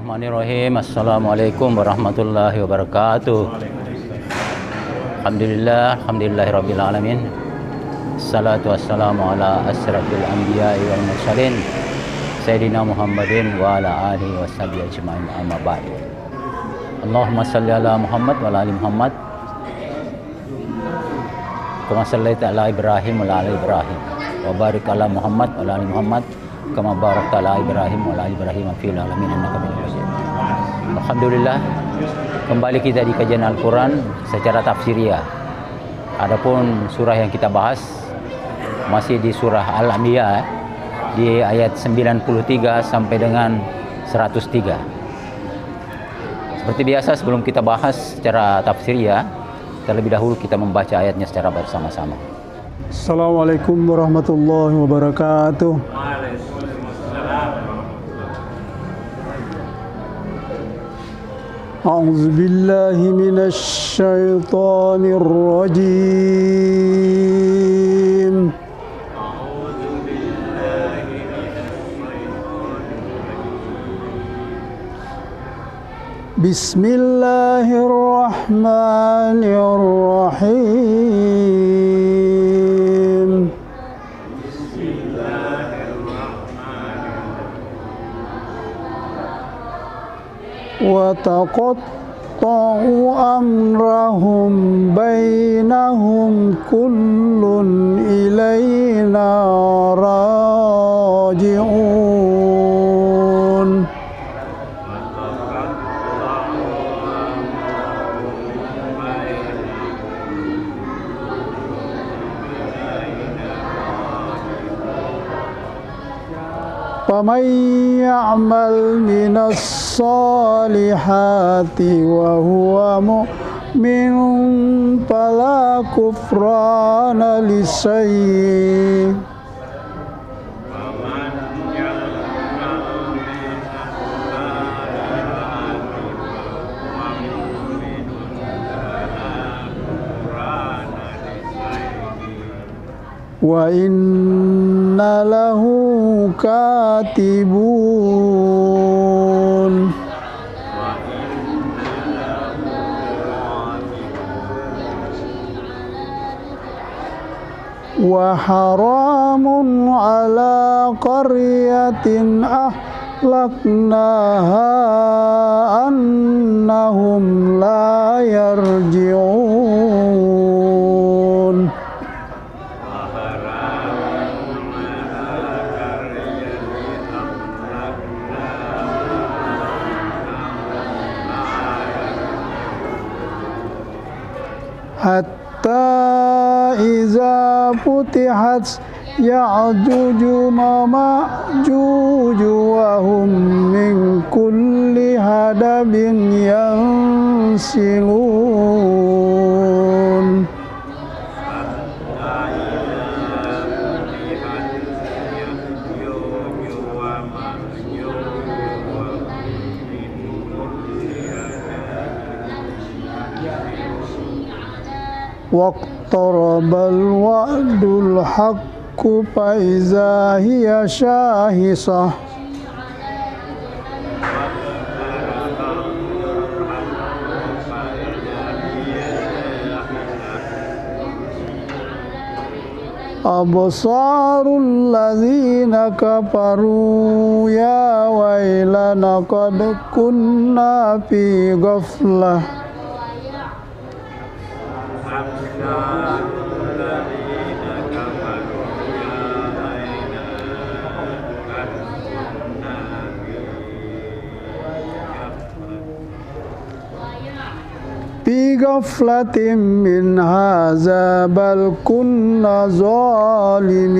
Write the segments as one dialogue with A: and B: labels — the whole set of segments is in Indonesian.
A: Bismillahirrahmanirrahim. Assalamualaikum warahmatullahi wabarakatuh. Alhamdulillahirabbil alamin. Assalatu wassalamu ala asyrafil anbiya'i wal mursalin Sayyidina Muhammadin wa ala alihi washabihi ajma'in, amma ba'd. Allahumma salli ala Muhammad wa ala ali Muhammad kama sallaita ala Ibrahim wa ala ali Ibrahim wa barik ala Muhammad wa ala ali Muhammad kama barakta ala Ibrahim wa ala ali Ibrahim fil alamin innaka Hamidum Majid. Alhamdulillah, kembali kita di kajian Al-Quran secara tafsiriyah. Adapun surah yang kita bahas masih di surah Al-Anbiya di ayat 93 sampai dengan 103. Seperti biasa, sebelum kita bahas secara tafsiriyah, terlebih dahulu kita membaca ayatnya secara bersama-sama.
B: Assalamualaikum warahmatullahi wabarakatuh. A'udzu billahi minasy syaithanir rajim. Bismillahirrahmanirrahim. Wa taqatta'u amrahum bainahum kullun ilaina raji'un. فَمَنْ يَعْمَلْ مِنَ الصَّالِحَاتِ وَهُوَ مُؤْمِنٌ فَلَا كُفْرَانَ لِسَعْيِهِ وَإِنَّ لَهُ كَاتِبُونَ وَحَرَامٌ عَلَى قَرْيَةٍ أَهْلَكْنَاهَا أَنَّهُمْ لَا يَرْجِعُونَ Hatta iza futihat Ya'juj wa Ma'juj wa hum min kulli hadabin yansilun. Waqtarabal wa'dul haqqu fa iza hiya shahisah. Absarul ladzina kafaru ya wailana qad kunna fi ghaflah. Fi ghaflatin min hadza bal kunna zalimin.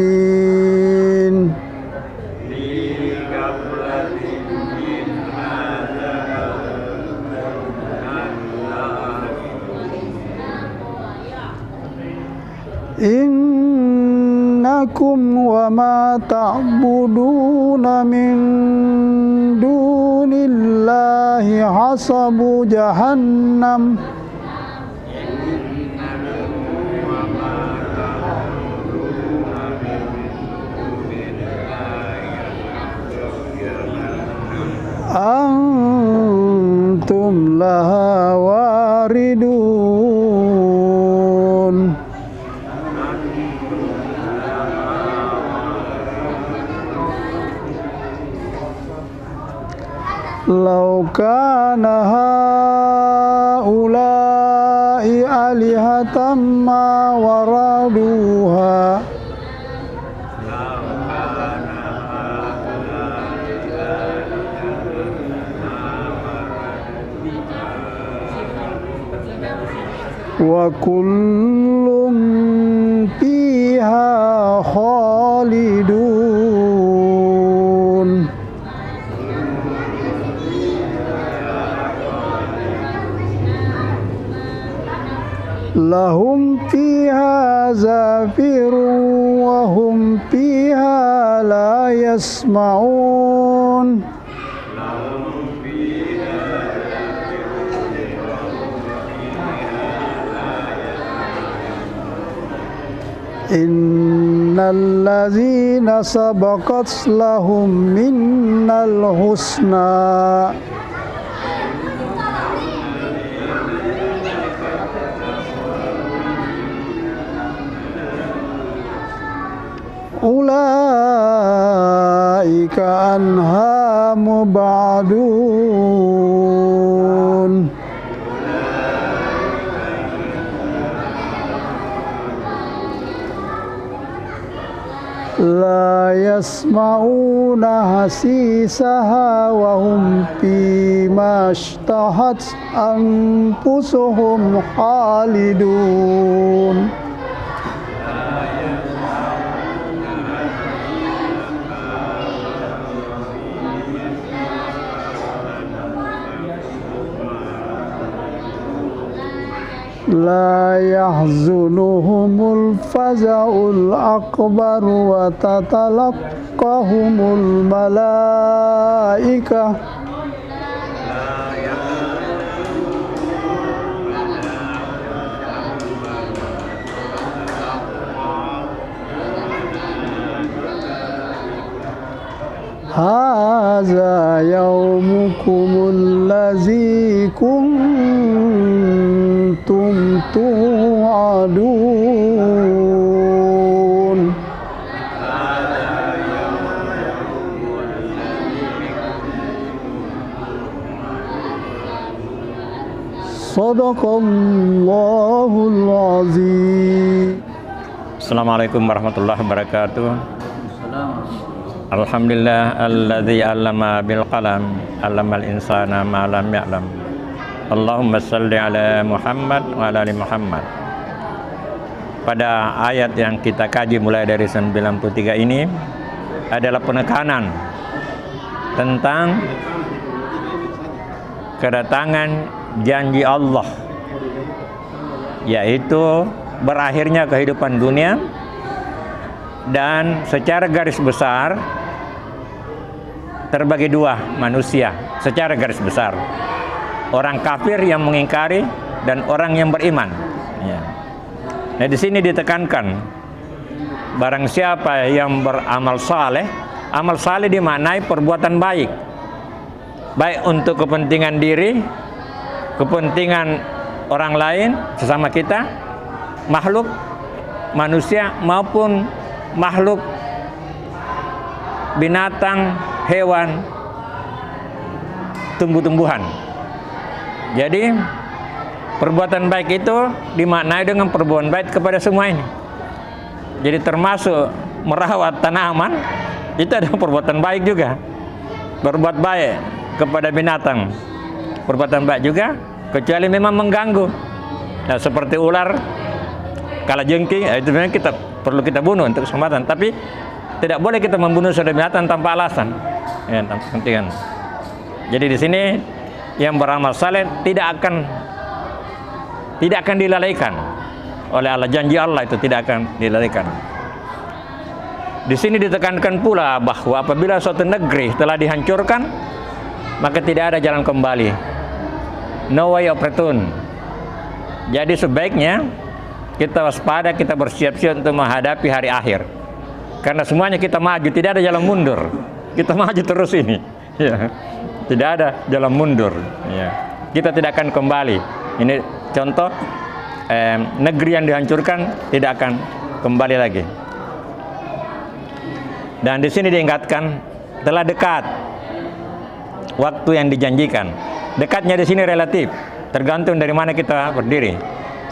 B: Innakum wa ma ta'buduna min dunillahi hasabu jahannam. law kana haula'i alihatan ma waraduha wa kullum fiha khalidun. Lahum fiha zafirun wa hum fiha la yasma'un. Innal ladzina sabaqat lahum minnal husna ulaika anha mubadun. La yasma'una hasisaha wa hum fima ishtahat anfusuhum khalidun. La yahzunuhumul faza'ul akbar wa tatalaqahumul malaikah hadza yaumukumul ladzi kuntum tu'adun. Sadaqallahul azim.
C: Assalamualaikum warahmatullahi wabarakatuh. Alhamdulillah alladzi 'allama bil qalam 'allamal insana ma lam ya'lam. Allahumma shalli ala Muhammad wa ala ali Muhammad. Pada ayat yang kita kaji mulai dari 93 ini adalah penekanan tentang kedatangan janji Allah, yaitu berakhirnya kehidupan dunia. Dan secara garis besar terbagi dua manusia secara garis besar, orang kafir yang mengingkari dan orang yang beriman. Ya. Nah di sini ditekankan barang siapa yang beramal saleh, amal saleh dimaknai perbuatan baik, baik untuk kepentingan diri, kepentingan orang lain sesama kita, makhluk manusia maupun makhluk binatang, hewan, tumbuh-tumbuhan. Jadi perbuatan baik itu dimaknai dengan perbuatan baik kepada semua ini. Jadi termasuk merawat tanaman itu adalah perbuatan baik juga. Berbuat baik kepada binatang perbuatan baik juga, kecuali memang mengganggu. Nah, seperti ular, kalajengking, itu memang perlu kita bunuh untuk keselamatan, tapi tidak boleh kita membunuh suatu binatang tanpa alasan, ya, tanpa kepentingan. Jadi di sini yang beramal saleh tidak akan dilalaikan oleh Allah, janji Allah itu tidak akan dilalaikan. Di sini ditekankan pula bahwa apabila suatu negeri telah dihancurkan, maka tidak ada jalan kembali, no way of return. Jadi sebaiknya kita waspada, kita bersiap-siap untuk menghadapi hari akhir. Karena semuanya kita maju, tidak ada jalan mundur. Kita maju terus ini. Ya. Tidak ada jalan mundur. Ya. Kita tidak akan kembali. Ini contoh negeri yang dihancurkan tidak akan kembali lagi. Dan di sini diingatkan telah dekat waktu yang dijanjikan. Dekatnya di sini relatif, tergantung dari mana kita berdiri.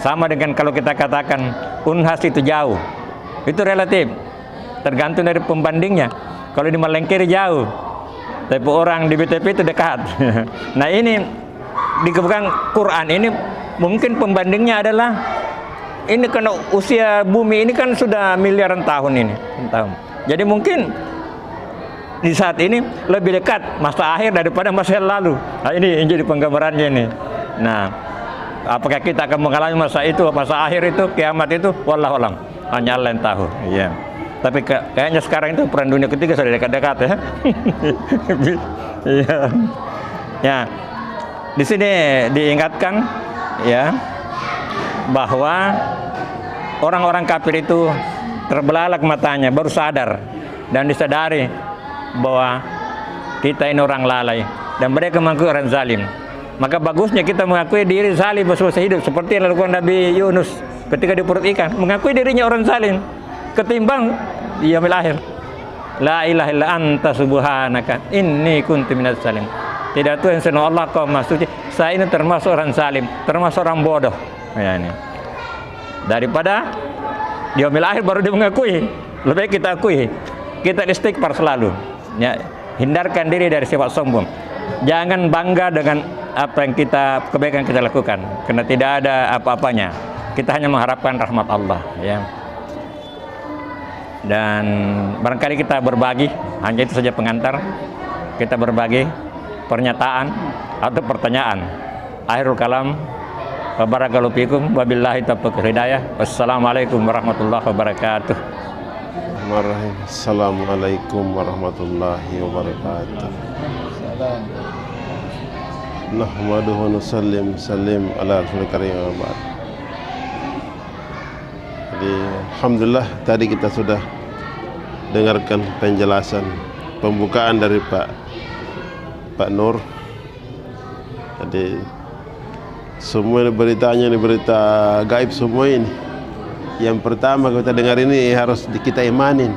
C: Sama dengan kalau kita katakan Unhas itu jauh, itu relatif, tergantung dari pembandingnya. Kalau di Malengkeri jauh, tapi orang di BTP itu dekat. Nah ini di Quran ini mungkin pembandingnya adalah ini karena usia bumi ini kan sudah miliaran tahun ini, Jadi mungkin di saat ini lebih dekat masa akhir daripada masa yang lalu. Nah, ini yang jadi penggambarannya ini. Nah, apakah kita akan mengalami masa itu, masa akhir itu, kiamat itu? Wallahu a'lam. Hanya Allah yang tahu. Iya. Tapi kayaknya sekarang itu perang dunia ketiga sudah dekat-dekat ya. Iya. Ya. Di sini diingatkan ya bahwa orang-orang kafir itu terbelalak matanya, baru sadar dan disadari bahwa kita ini orang lalai dan mereka mengaku orang zalim. Maka bagusnya kita mengakui diri zalim semasa hidup, seperti yang dilakukan Nabi Yunus ketika di perut ikan, mengakui dirinya orang zalim ketimbang di yaumil akhir. La ilaha illa anta subhanaka inni kuntu minaz zalim. Tidak Tuhan selain Allah kau maha suci, saya ini termasuk orang zalim, termasuk orang bodoh. Ya, ini. Daripada di yaumil akhir baru dia mengakui, lebih baik kita akui. Kita istighfar selalu. Ya, hindarkan diri dari sifat sombong. Jangan bangga dengan apa yang kebaikan kita lakukan, karena tidak ada apa-apanya. Kita hanya mengharapkan rahmat Allah, ya. Dan barangkali kita berbagi, hanya itu saja pengantar. Kita berbagi pernyataan atau pertanyaan. Akhirul kalam. Barakallahu fikum wabillahi taufiq hidayah. Wassalamualaikum warahmatullahi wabarakatuh.
D: Assalamualaikum warahmatullahi wabarakatuh. Nahmaduhu wa nusallim salim ala rasulil karim wa ba'd. Jadi alhamdulillah tadi kita sudah dengarkan penjelasan pembukaan dari Pak Nur. Jadi semua beritanya ini berita gaib semua ini. Yang pertama kita dengar ini harus kita imanin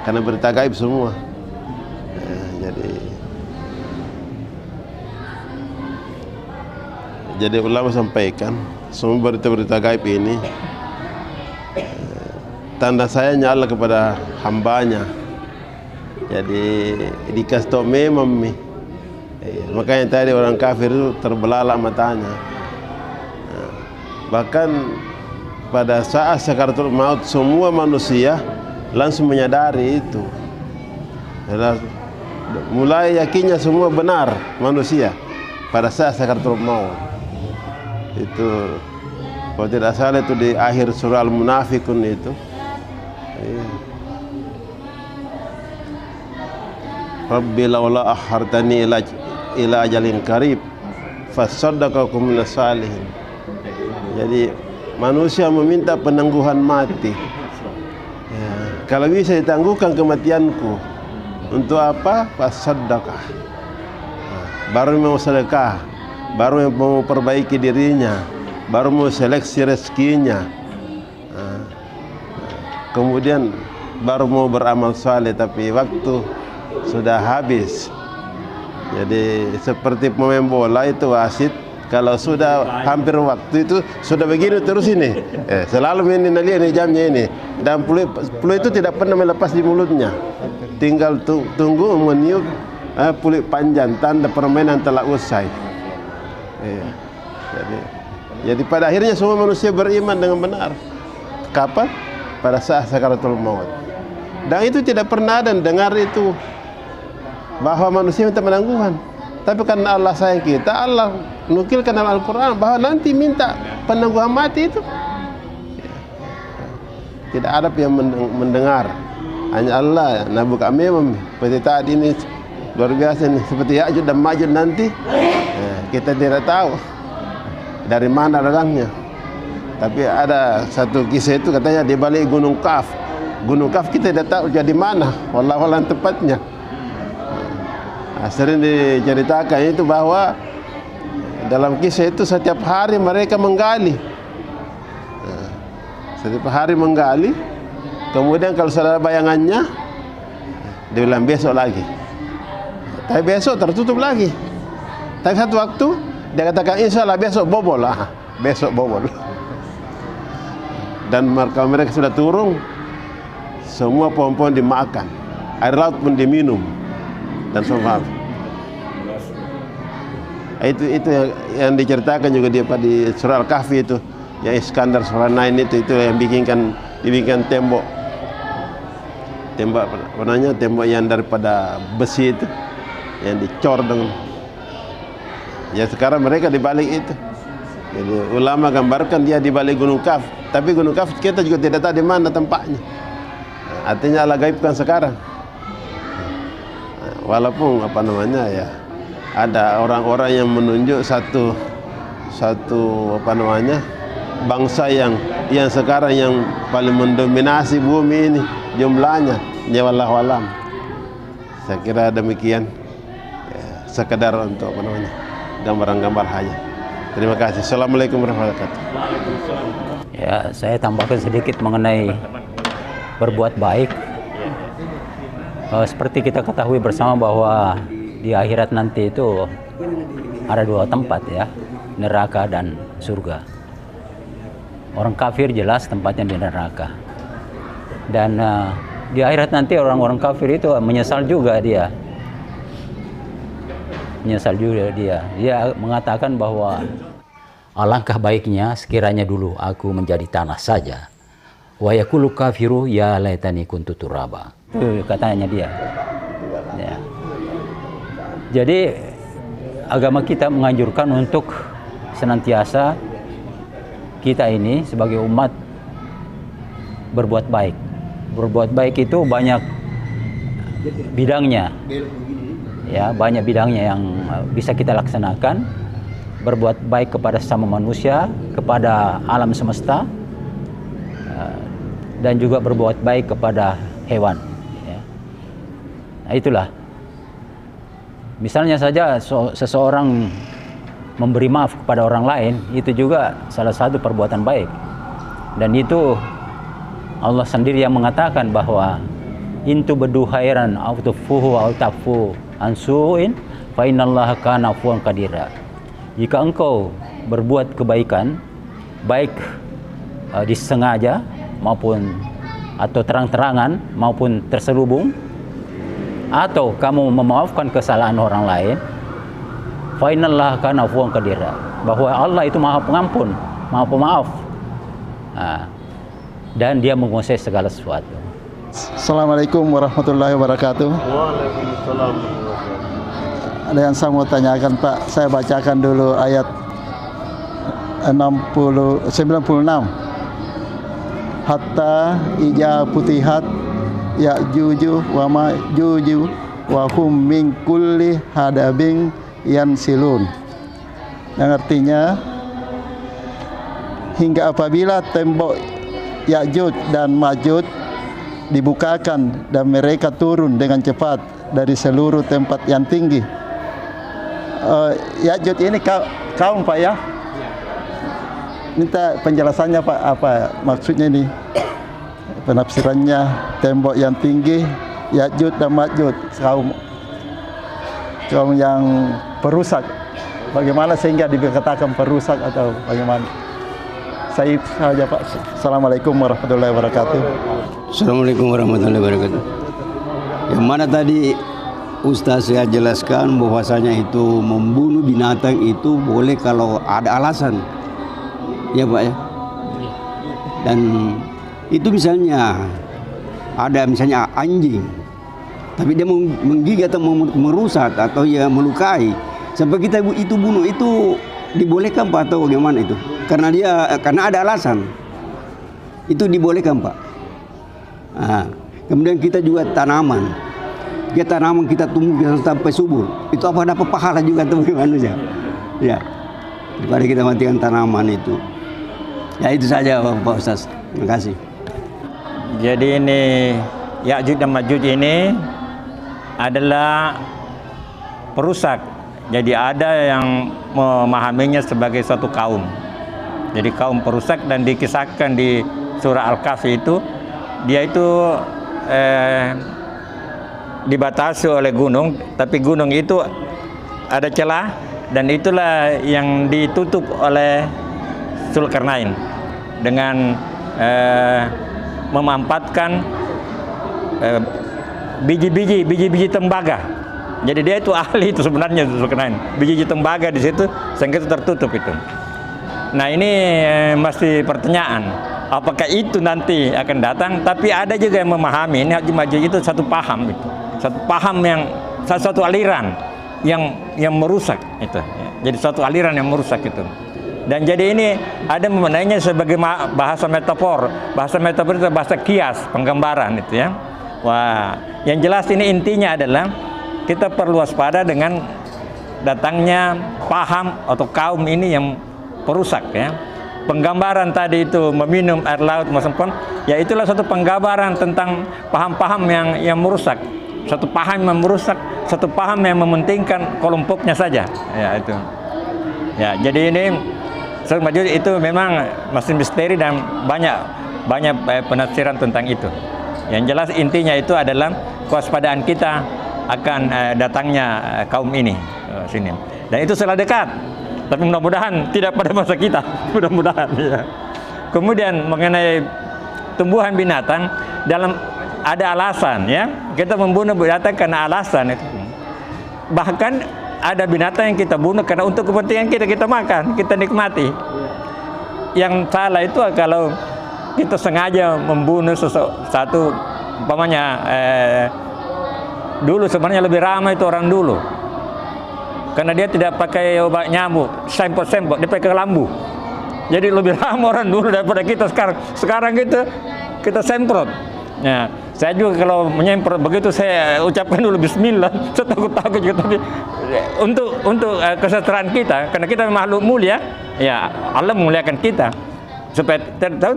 D: karena berita gaib semua. Jadi ulama sampaikan semua berita-berita gaib ini tanda sayangnya Allah kepada hambanya. Jadi dikasih tahu memang makanya tadi orang kafir itu terbelalak matanya. Bahkan pada saat sakaratul maut semua manusia langsung menyadari itu. Mulai yakinnya semua benar manusia pada saat sakaratul maut. Itu kalau tidak salah itu di akhir surah Al-Munafiqun itu. Rabbi laula akhartani ila ajalin qarib fasaddaqakum minas salihin. Jadi manusia meminta penangguhan mati. Ya, kalau bisa ditangguhkan kematianku, untuk apa? Fasaddaqah. Baru mau sedekah, baru mau perbaiki dirinya, baru mau seleksi rezekinya. Kemudian baru mau beramal saleh, tapi waktu sudah habis. Jadi seperti pemain bola itu wasit, kalau sudah hampir waktu itu sudah begini terus ini, selalu ini nali ini jamnya ini, dan peluit itu tidak pernah melepas di mulutnya, tinggal tunggu meniup peluit panjang, tanda permainan telah usai. Jadi pada akhirnya semua manusia beriman dengan benar. Kapan? Pada saat sakaratul maut. Dan itu tidak pernah ada dengar itu bahwa manusia minta penangguhan. Tapi karena Allah sayang kita, Allah nukilkan dalam Al-Quran bahwa nanti minta penangguhan mati itu. Tidak ada yang mendengar, hanya Allah. Nabi kami seperti tadi ini luar biasa nih, seperti Ya'juj dan Ma'juj nanti. Kita tidak tahu dari mana datangnya. Tapi ada satu kisah itu katanya di balik Gunung Kaf. Gunung Kaf kita tidak tahu jadi mana, wallahu a'lam tepatnya. Sering diceritakan itu bahwa dalam kisah itu setiap hari mereka menggali. Setiap hari menggali, kemudian kalau sudah ada bayangannya, dia bilang besok lagi. Tapi besok tertutup lagi. Tapi satu waktu dia katakan insya Allah besok bobol lah, besok bobol. Dan kalau mereka sudah turun, semua pohon-pohon dimakan, air laut pun diminum dan semua. Itu yang diceritakan juga dia di surah Al-Kahfi itu, yang Iskandar surah Nain itu yang dibikinkan tembok tembok yang daripada besi itu yang dicor dengan. Ya sekarang mereka di balik itu. Jadi ulama gambarkan dia di balik Gunung Kaf, tapi Gunung Kaf kita juga tidak tahu di mana tempatnya. Artinya Allah gaibkan sekarang. Walaupun ya ada orang-orang yang menunjuk satu bangsa yang sekarang yang paling mendominasi bumi ini jumlahnya, ya wallahu alam. Saya kira demikian, sekedar untuk gambaran-gambar hanya. Terima kasih. Assalamualaikum warahmatullahi wabarakatuh.
A: Ya, saya tambahkan sedikit mengenai berbuat baik. Seperti kita ketahui bersama bahwa di akhirat nanti itu ada dua tempat ya, neraka dan surga. Orang kafir jelas tempatnya di neraka. Dan di akhirat nanti orang-orang kafir itu menyesal juga dia. Dia mengatakan bahwa alangkah baiknya sekiranya dulu aku menjadi tanah saja. Wa yaqulu kafiru ya laitani kuntu turaba. Itu katanya dia. Ya. Jadi agama kita menganjurkan untuk senantiasa kita ini sebagai umat berbuat baik. Berbuat baik itu banyak bidangnya. Ya, banyak bidangnya yang bisa kita laksanakan. Berbuat baik kepada sesama manusia, kepada alam semesta, dan juga berbuat baik kepada hewan. Ya. Nah, itulah. Misalnya saja seseorang memberi maaf kepada orang lain, itu juga salah satu perbuatan baik. Dan itu Allah sendiri yang mengatakan bahwa intu bedu khairan au tufuhu au tafu ansuin fa innallaha kana afuwan qadira. Jika engkau berbuat kebaikan, baik disengaja maupun atau terang-terangan maupun terselubung, atau kamu memaafkan kesalahan orang lain, fa innallaha kana afuwan qadira, bahwa Allah itu Maha Pengampun, Maha Pemaaf. Dan dia menguasai segala sesuatu.
B: Assalamualaikum warahmatullahi wabarakatuh.
D: Waalaikumsalam.
B: Ada yang saya mau tanyakan Pak, saya bacakan dulu ayat 96. Hatta ija putihat ya'juju wa ma'juju wa hum min kulli hadabin yansilun. Yang artinya hingga apabila tembok Ya'juj dan Ma'juj dibukakan dan mereka turun dengan cepat dari seluruh tempat yang tinggi. Ya'juj ini kaum Pak ya? Minta penjelasannya Pak, apa maksudnya ini? Penafsirannya tembok yang tinggi, Ya'juj dan Ma'juj, kaum yang perusak. Bagaimana sehingga dikatakan perusak atau bagaimana? Saya saja Pak. Assalamualaikum warahmatullahi wabarakatuh.
E: Assalamualaikum warahmatullahi wabarakatuh. Yang mana tadi Ustaz saya jelaskan bahwasanya itu membunuh binatang itu boleh kalau ada alasan. Ya Pak ya. Dan itu misalnya ada misalnya anjing, tapi dia menggigit atau merusak atau ya melukai, sampai kita itu bunuh, itu dibolehkan Pak atau bagaimana itu? Karena ada alasan. Itu dibolehkan Pak. Nah, kemudian kita juga tanaman. Kita tumbuh sampai subur. Itu apa dapat pahala juga tuh bagaimana ya? Ya. Daripada kita matikan tanaman itu. Ya itu saja Pak Ustaz. Terima kasih.
C: Jadi ini Ya'juj dan Ma'juj ini adalah perusak. Jadi ada yang memahaminya sebagai suatu kaum. Jadi kaum perusak, dan dikisahkan di surah Al-Kahfi itu dia itu dibatasi oleh gunung, tapi gunung itu ada celah, dan itulah yang ditutup oleh Zulkarnain dengan memampatkan biji-biji tembaga. Jadi dia itu ahli itu sebenarnya Zulkarnain. Biji-biji tembaga di situ sehingga itu tertutup itu. Nah, ini masih pertanyaan, apakah itu nanti akan datang? Tapi ada juga yang memahami ini Haji Majuj itu satu paham itu. Satu paham yang satu aliran yang merusak itu. Jadi satu aliran yang merusak itu. Dan jadi ini ada memaknainya sebagai bahasa metafor. Bahasa metafor itu bahasa kias, penggambaran itu ya. Wah, yang jelas ini intinya adalah kita perlu waspada dengan datangnya paham atau kaum ini yang perusak ya. Penggambaran tadi itu meminum air laut maupun ya itulah satu penggambaran tentang paham-paham yang merusak. Satu paham yang merusak, satu paham yang mementingkan kelompoknya saja. Ya itu. Ya, jadi ini Syekh Majuj itu memang masih misteri dan banyak penafsiran tentang itu. Yang jelas intinya itu adalah kewaspadaan kita akan datangnya kaum ini sini. Dan itu sudah dekat. Tapi mudah-mudahan tidak pada masa kita. Mudah-mudahan ya. Kemudian mengenai tumbuhan binatang dalam ada alasan ya. Kita membunuh binatang karena alasan itu. Bahkan ada binatang yang kita bunuh karena untuk kepentingan kita makan, kita nikmati. Yang salah itu kalau kita sengaja membunuh satu umpamanya dulu sebenarnya lebih ramai itu orang dulu. Karena dia tidak pakai obat nyamuk, semprot-semprot, dia pakai lambu. Jadi lebih ramai orang dulu daripada kita sekarang. Sekarang kita semprot. Nah, saya juga kalau menyemprot begitu saya ucapkan dulu bismillah. Saya takut juga, tapi untuk kesejahteraan kita, karena kita makhluk mulia, ya Allah memuliakan kita. Supaya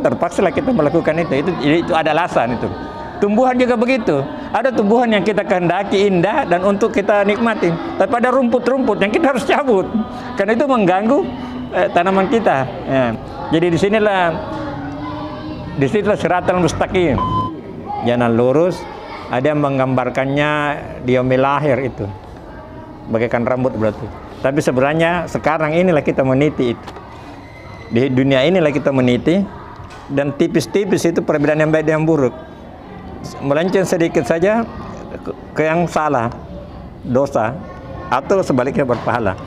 C: terpaksa lah kita melakukan itu ada alasan itu. Tumbuhan juga begitu. Ada tumbuhan yang kita kehendaki indah dan untuk kita nikmati. Tapi ada rumput-rumput yang kita harus cabut karena itu mengganggu tanaman kita. Ya. Jadi disinilah siratal mustaqim, jalan lurus. Ada yang menggambarkannya di yaumil akhir itu, bagaikan rambut berarti. Tapi sebenarnya sekarang inilah kita meniti itu. Di dunia inilah kita meniti, dan tipis-tipis itu perbedaan yang baik dan yang buruk. Melenceng sedikit saja ke yang salah, dosa, atau sebaliknya berpahala.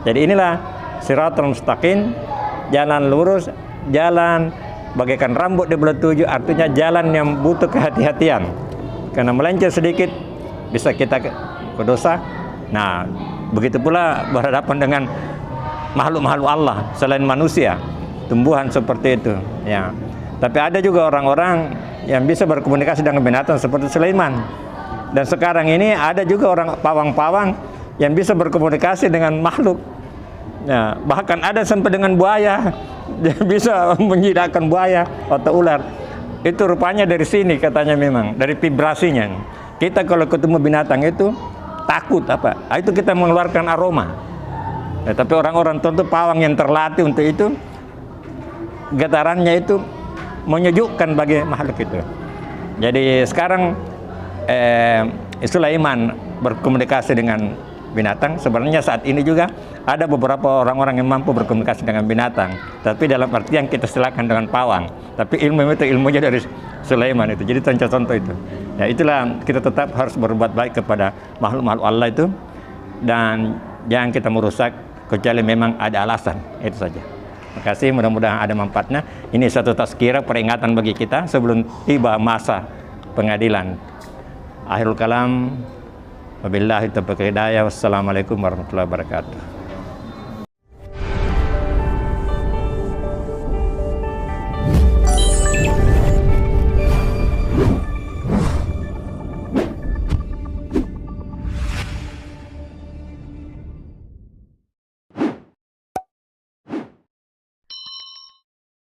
C: Jadi inilah siratal mustaqim, jalan lurus, jalan bagaikan rambut di bulan 7, artinya jalan yang butuh kehati-hatian. Karena melenceng sedikit bisa kita ke dosa. Nah, begitu pula berhadapan dengan makhluk-makhluk Allah selain manusia, tumbuhan seperti itu ya. Tapi ada juga orang-orang yang bisa berkomunikasi dengan binatang seperti Sulaiman. Dan sekarang ini ada juga orang pawang-pawang yang bisa berkomunikasi dengan makhluk ya, bahkan ada sampai dengan buaya. Dia bisa menjidakkan buaya atau ular. Itu rupanya dari sini katanya, memang dari vibrasinya. Kita kalau ketemu binatang itu takut apa? Itu kita mengeluarkan aroma. Ya, tapi orang-orang tentu pawang yang terlatih untuk itu, getarannya itu menyejukkan bagi makhluk itu. Jadi sekarang Sulaiman berkomunikasi dengan binatang. Sebenarnya saat ini juga ada beberapa orang-orang yang mampu berkomunikasi dengan binatang, tapi dalam artian kita silakan dengan pawang. Tapi ilmu itu ilmunya dari Sulaiman itu. Jadi contoh-contoh itu. Ya itulah kita tetap harus berbuat baik kepada makhluk-makhluk Allah itu, dan jangan kita merusak kecuali memang ada alasan. Itu saja. Terima kasih, mudah-mudahan ada manfaatnya. Ini satu tazkirah, peringatan bagi kita sebelum tiba masa pengadilan. Akhirul kalam, wabillahi taufiq hidayah. Wassalamualaikum warahmatullahi wabarakatuh.